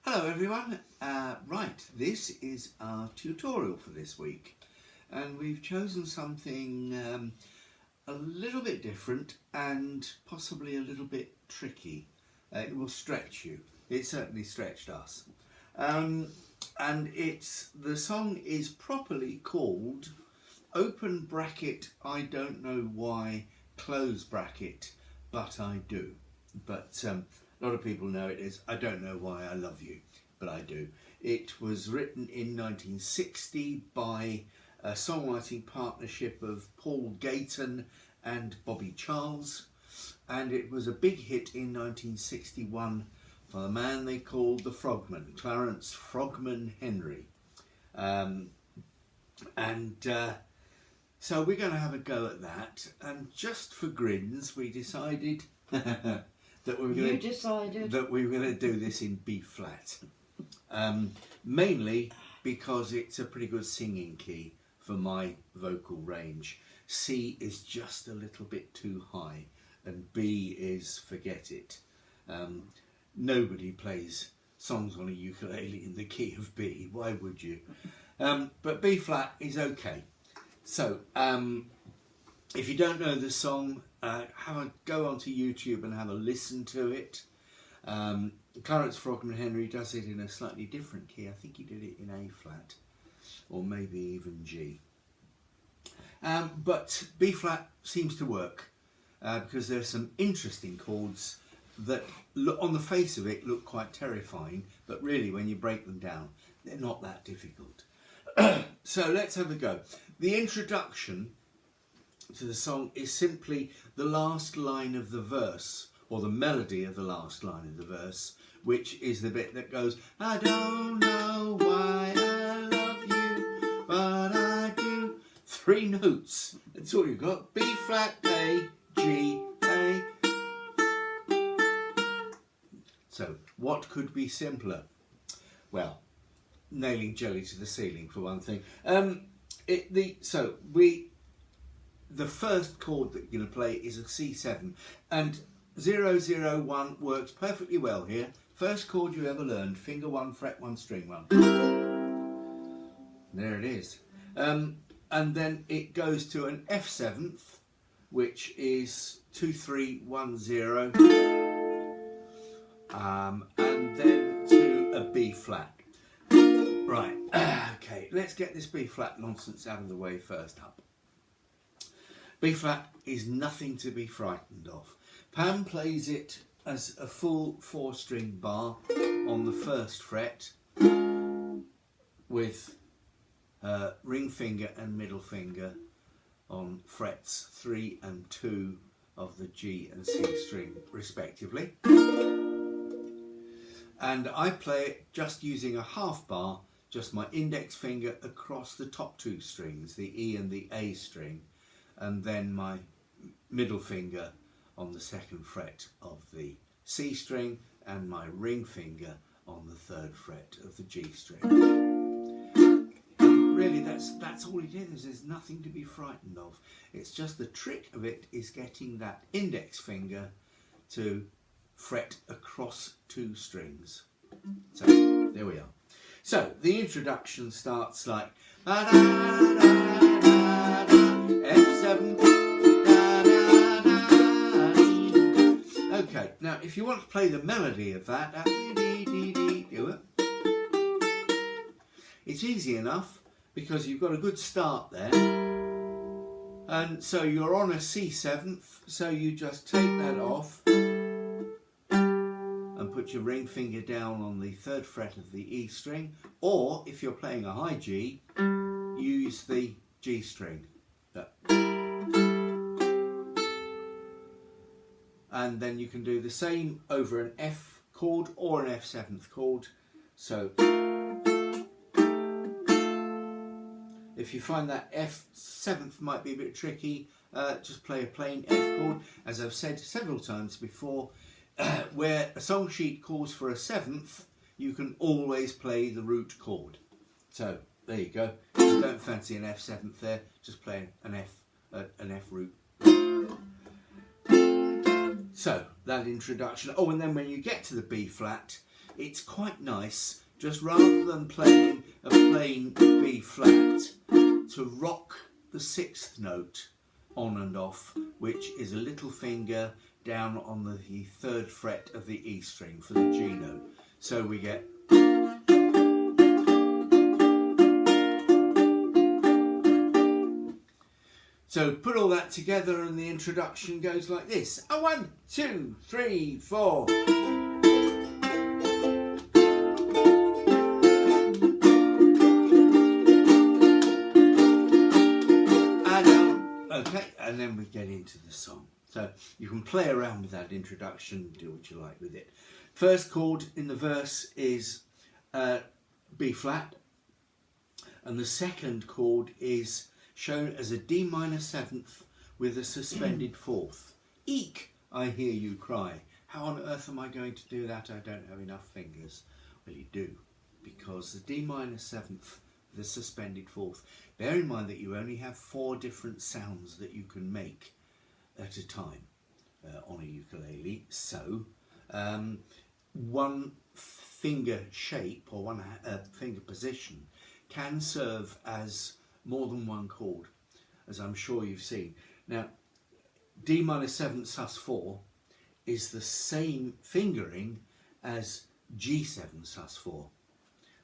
Hello everyone, right, this is our tutorial for this week and we've chosen something a little bit different and possibly a little bit tricky. It will stretch you, it certainly stretched us. And the song is properly called open bracket I don't know why, close bracket but I do. But a lot of people know it is I don't know why I love you, but I do. It was written in 1960 by a songwriting partnership of Paul Gayton and Bobby Charles, and it was a big hit in 1961 for the man they called the Frogman, Clarence Frogman Henry. So we're going to have a go at that, and just for grins we decided that we were going to do this in B flat, mainly because it's a pretty good singing key for my vocal range. C is just a little bit too high and B is forget it. Nobody plays songs on a ukulele in the key of B, why would you? But B flat is okay. So if you don't know the song, have a go onto YouTube and have a listen to it. Clarence Frogman Henry does it in a slightly different key. I think he did it in A flat or maybe even G. But B flat seems to work because there's some interesting chords that on the face of it look quite terrifying, but really when you break them down they're not that difficult. So let's have a go. The introduction to the song is simply the last line of the verse, or the melody of the last line of the verse, which is the bit that goes, I don't know why I love you, but I do. 3 notes, that's all you've got. B flat, A, G, A. So what could be simpler? Well, nailing jelly to the ceiling for one thing. The first chord that you're going to play is a C7, and 001 works perfectly well here. First chord you ever learned, finger 1, fret 1, string 1. There it is. And then it goes to an F7th, which is 2, 3, 1, 0, and then to a B flat. Right, okay, let's get this B flat nonsense out of the way first up. B flat is nothing to be frightened of. Pam plays it as a full 4-string bar on the 1st fret with ring finger and middle finger on frets 3 and 2 of the G and C string respectively. And I play it just using a half bar, just my index finger across the top 2 strings, the E and the A string, and then my middle finger on the 2nd fret of the C string and my ring finger on the 3rd fret of the G string. And really that's all it is. There's nothing to be frightened of. It's just the trick of it is getting that index finger to fret across 2 strings. So there we are. So the introduction starts like F7. Okay, now if you want to play the melody of that, it's easy enough because you've got a good start there. And so you're on a C7th, so you just take that off and put your ring finger down on the 3rd fret of the E string, or if you're playing a high G, use the G string. And then you can do the same over an F chord or an F7th chord. So if you find that F7th might be a bit tricky, just play a plain F chord. As I've said several times before, where a song sheet calls for a 7th, you can always play the root chord. So there you go. If you don't fancy an F7th there, just play an F root. So that introduction. Oh, and then when you get to the B flat, it's quite nice, just rather than playing a plain B flat, to rock the 6th note on and off, which is a little finger down on the 3rd fret of the E string for the G note. So we get So put all that together and the introduction goes like this. 1, 2, 3, 4. Okay, and then we get into the song. So you can play around with that introduction, do what you like with it. First chord in the verse is B flat, and the second chord is shown as a D minor 7th with a suspended 4th. Eek, I hear you cry. How on earth am I going to do that? I don't have enough fingers. Well, you do, because the D minor 7th with a suspended 4th. Bear in mind that you only have 4 different sounds that you can make at a time on a ukulele. So one finger shape or one finger position can serve as more than one chord, as I'm sure you've seen. Now, D minor 7 sus4 is the same fingering as G7 sus4,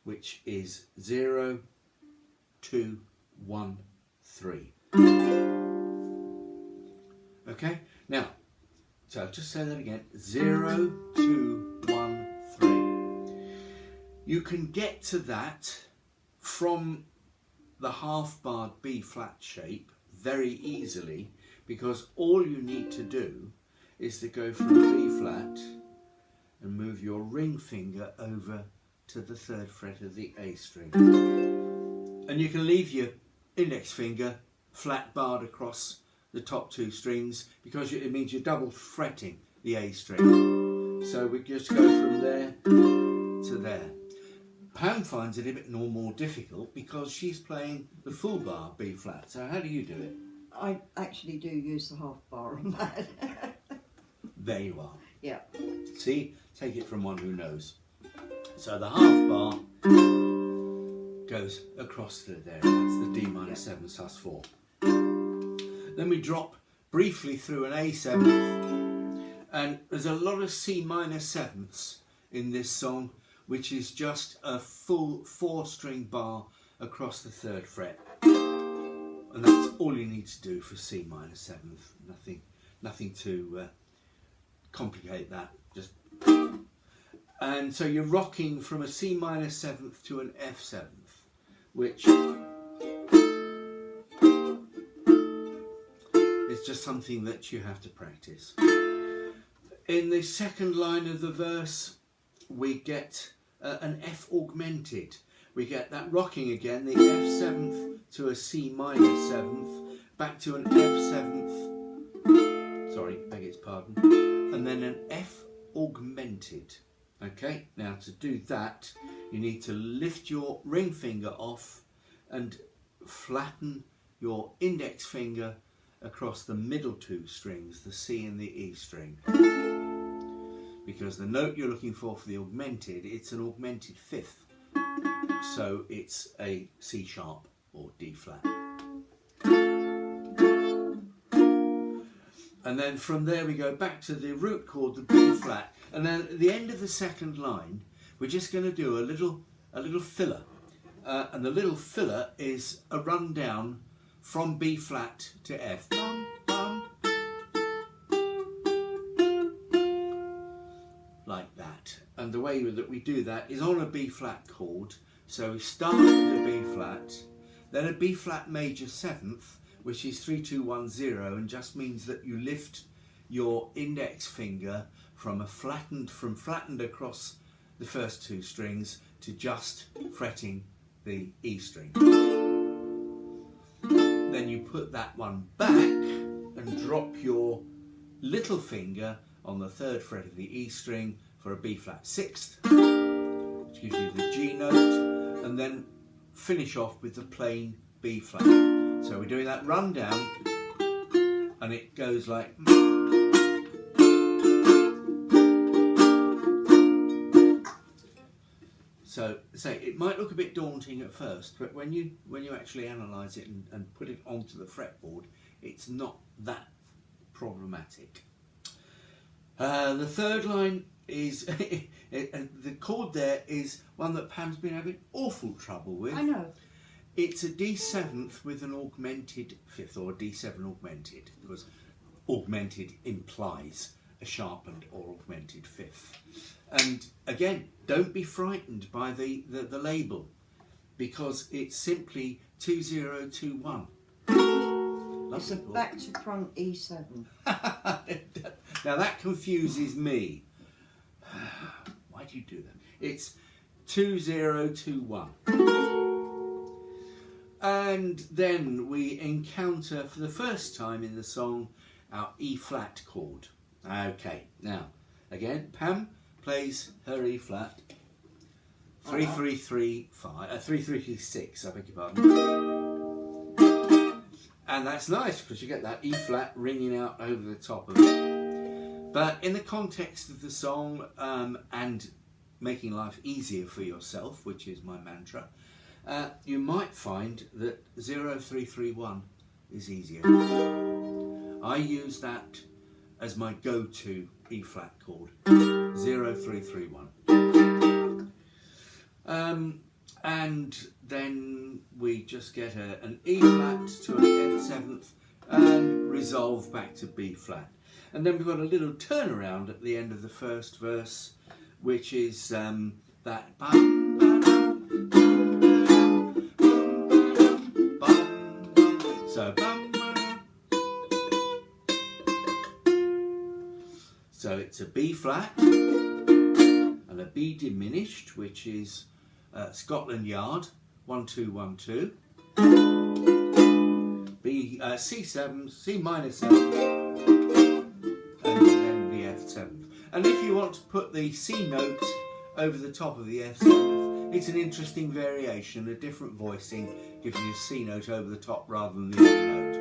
which is 0, 2, 1, 3. Okay, now, so I'll just say that again. 0, 2, 1, 3. You can get to that from the half-barred B flat shape very easily, because all you need to do is to go from B flat and move your ring finger over to the 3rd fret of the A string. And you can leave your index finger flat barred across the top 2 strings, because it means you're double fretting the A string. So we just go from there to there. Pam finds it a bit more difficult because she's playing the full bar B flat. So how do you do it? I actually do use the half bar on that. There you are. Yeah. See, take it from one who knows. So the half bar goes across there. That's the D minor 7 sus4. Then we drop briefly through an A 7th, and there's a lot of C minor 7ths in this song, which is just a full 4-string bar across the 3rd fret. And that's all you need to do for C minor 7th. Nothing to complicate that. Just, and so you're rocking from a C minor 7th to an F 7th, which is just something that you have to practice. In the second line of the verse, we get an F augmented. We get that rocking again, the F 7th to a C minor 7th, back to an F 7th, sorry, beg its pardon, and then an F augmented. Okay, now to do that, you need to lift your ring finger off and flatten your index finger across the middle 2 strings, the C and the E string. Because the note you're looking for the augmented, it's an augmented 5th. So it's a C sharp or D flat. And then from there we go back to the root chord, the B flat. And then at the end of the second line, we're just going to do a little filler. And the little filler is a rundown from B flat to F. Like that. And the way that we do that is on a B flat chord. So we start with a B flat, then a B flat major 7th, which is 3, 2, 1, 0, and just means that you lift your index finger from flattened across the first 2 strings to just fretting the E string. Then you put that one back and drop your little finger on the 3rd fret of the E string for a B flat 6th, which gives you the G note, and then finish off with the plain B flat. So we're doing that rundown, and it goes like. So say it might look a bit daunting at first, but when you actually analyse it and put it onto the fretboard, it's not that problematic. The third line is the chord there is one that Pam's been having awful trouble with. I know. It's a D7th with an augmented fifth, or a D7 augmented, because augmented implies a sharpened or augmented fifth. And again, don't be frightened by the label, because it's simply 2021. It's a back to front E7. Now that confuses me. Why do you do that? It's 2021. And then we encounter for the first time in the song our E flat chord. Okay, now again, Pam plays her E flat. 3-3-3-5, 3-3-6, I beg your pardon. And that's nice because you get that E flat ringing out over the top of it. But in the context of the song and making life easier for yourself, which is my mantra, you might find that 0-3-3-1 is easier. I use that as my go-to E flat chord, 0-3-3-1. And then we just get an E flat to an F7th and resolve back to B flat. And then we've got a little turnaround at the end of the first verse, which is that bum, bum, bum, bum, bum. So bum, bum. So it's a B flat and a B diminished, which is Scotland Yard, 1-2-1-2, B C7, C minor 7, and then the F7th. And if you want to put the C note over the top of the F7th, it's an interesting variation. A different voicing gives you a C note over the top rather than the E note.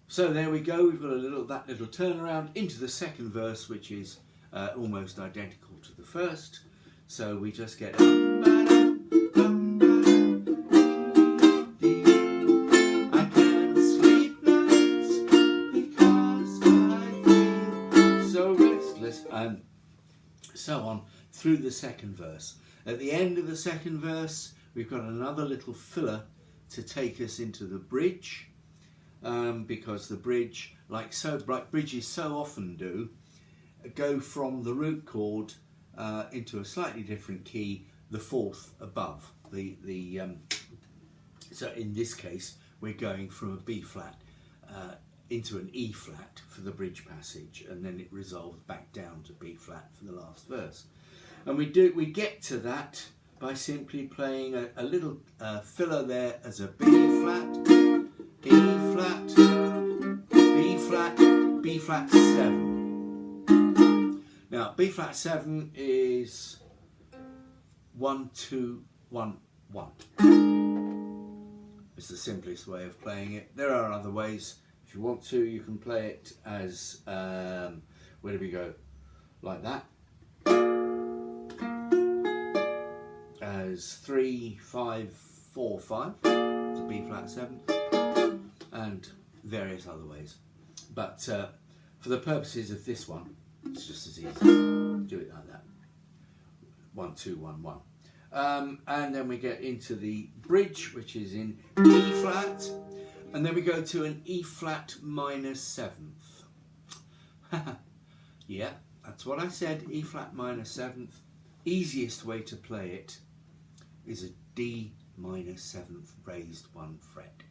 So there we go. We've got that little turnaround into the second verse, which is almost identical to the first. So we just get I can't sleep nights because I feel so restless, and so on through the second verse. At the end of the second verse, we've got another little filler to take us into the bridge, because the bridge, like bridges so often do, go from the root chord into a slightly different key, the fourth above. So in this case, we're going from a B flat into an E flat for the bridge passage, and then it resolves back down to B flat for the last verse. And we get to that by simply playing a little filler there as a B flat, E flat, B flat, B flat 7. Now, B flat 7 is 1-2-1-1. It's the simplest way of playing it. There are other ways. If you want to, you can play it as, where do we go? Like that. As 3-5-4-5. It's a B flat 7. And various other ways. But for the purposes of this one, it's just as easy. Do it like that. 1-2-1-1. And then we get into the bridge, which is in E flat, and then we go to an E flat minor 7th. Yeah, that's what I said, E flat minor 7th. Easiest way to play it is a D minor 7th raised 1 fret.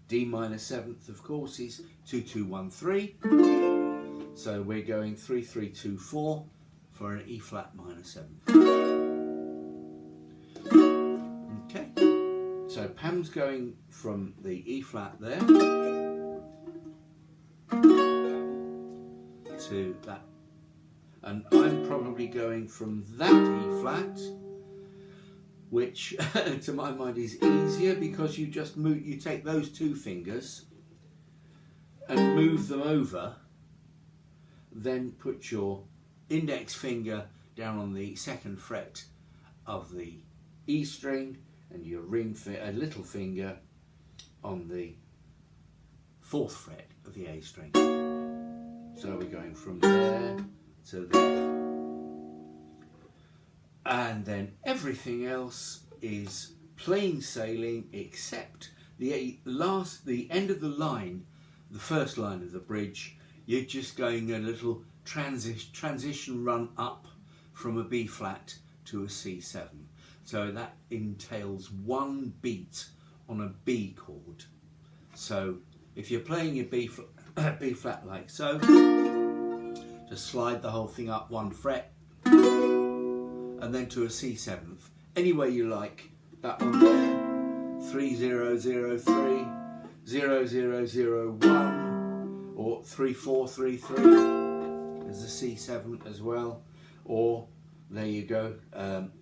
D minor 7th, of course, is 2-2-1-3. So we're going 3-3-2-4 for an E flat minor 7th. Okay, so Pam's going from the E flat there to that, and I'm probably going from that E flat, which to my mind is easier because you just move, you take those two fingers and move them over, then put your index finger down on the 2nd fret of the E string, and your a little finger on the 4th fret of the A string. So we're going from there to there. And then everything else is plain sailing except the end of the line, the first line of the bridge. You're just going a little transition run up from a B flat to a C7. So that entails 1 beat on a B chord. So if you're playing your B flat like so, just slide the whole thing up 1 fret and then to a C7th. Any way you like. That one there, 3003, 0001, or 3433 as a C7 as well. Or there you go.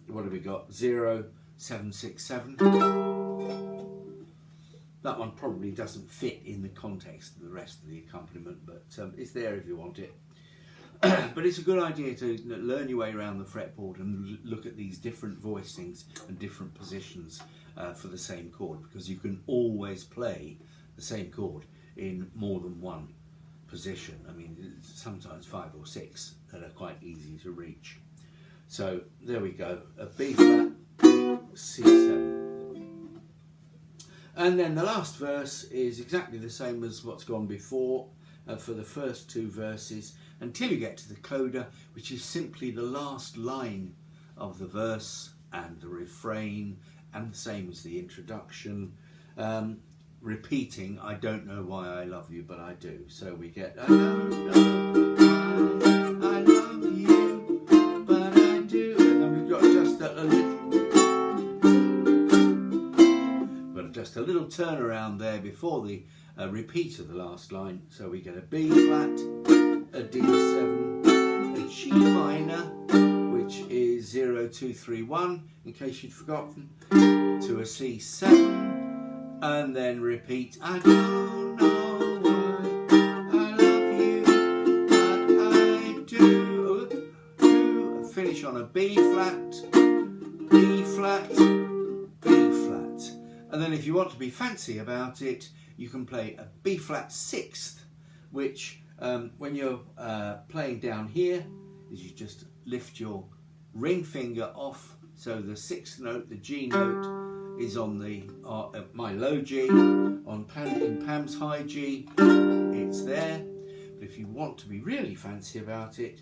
What have we got? 0767. That one probably doesn't fit in the context of the rest of the accompaniment, but it's there if you want it. But it's a good idea to learn your way around the fretboard and look at these different voicings and different positions for the same chord, because you can always play the same chord in more than one position. I mean, sometimes 5 or 6 that are quite easy to reach. So there we go, a B flat, C7. And then the last verse is exactly the same as what's gone before for the first 2 verses, until you get to the coda, which is simply the last line of the verse and the refrain, and the same as the introduction, repeating, I don't know why I love you, but I do. So we get, I don't know why I love you, but I do. And then we've got just a little turnaround there before the repeat of the last line. So we get a B flat, a D7, a G minor, which is 0231, in case you'd forgotten, to a C7, and then repeat, I don't know why I love you, but I do. Finish on a B flat, B flat, B flat. And then if you want to be fancy about it, you can play a B flat 6th, which when you're playing down here, is you just lift your ring finger off, so the 6th note, the G note, is on the my low G, in Pam's high G, it's there. But if you want to be really fancy about it,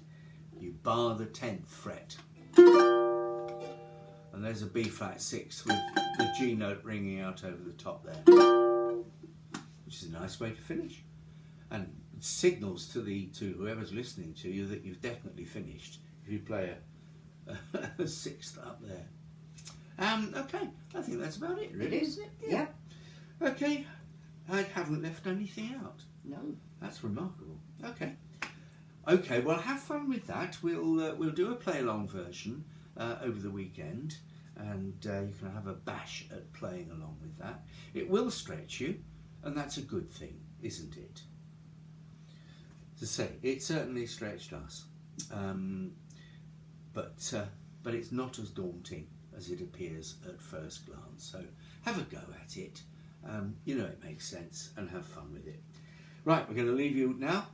you bar the 10th fret. And there's a B flat 6th with the G note ringing out over the top there, which is a nice way to finish. And it signals to whoever's listening to you that you've definitely finished if you play a 6th up there. Okay, I think that's about it, really, isn't it? Yeah. Okay, I haven't left anything out. No. That's remarkable. Okay. Okay, well, have fun with that. We'll do a play-along version over the weekend, and you can have a bash at playing along with that. It will stretch you, and that's a good thing, isn't it? To say, it certainly stretched us, but it's not as daunting as it appears at first glance. So have a go at it. You know it makes sense, and have fun with it. Right, we're going to leave you now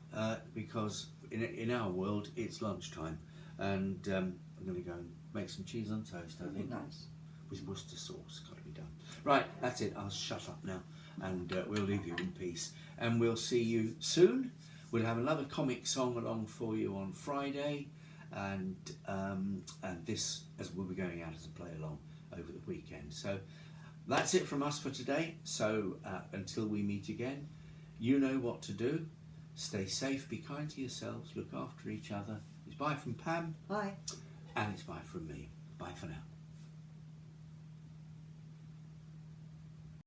because in our world it's lunchtime, and I'm going to go and make some cheese on toast. I think Nice. with Worcester sauce. Got to be done. Right, that's it. I'll shut up now, and we'll leave you in peace. And we'll see you soon. We'll have another comic song along for you on Friday, and this as we'll be going out as a play along over the weekend. So that's it from us for today. So until we meet again, you know what to do. Stay safe, be kind to yourselves, look after each other. It's bye from Pam. Bye. And it's bye from me. Bye for now.